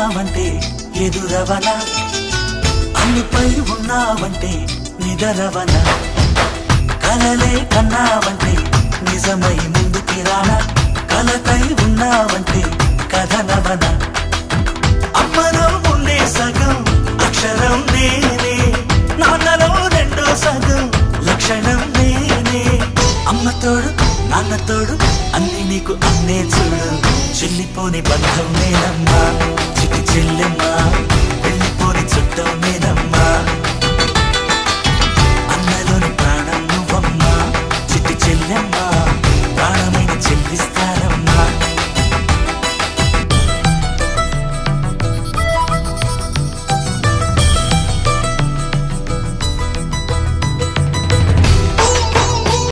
ఉన్నావంటే ఎదురవనా, అన్నిపై ఉన్నావంటే నిదరవనా, కలలే కన్నావంటే నిజమై ముందుకి రానా, కలకై ఉన్నావంటే కథనవనా. అమ్మలో ఉండే సగం అక్షరం నేనే, నాన్నలో రెండో సగం లక్షణం నేనే. అమ్మ తోడు నాన్న తోడు అన్ని నీకు అన్నే చూడు, చెల్లిపోని బంధం నేనమ్మా, చిటి చెల్లెమ్మా, వెళ్ళిపోని చుట్టం నేనమ్మా.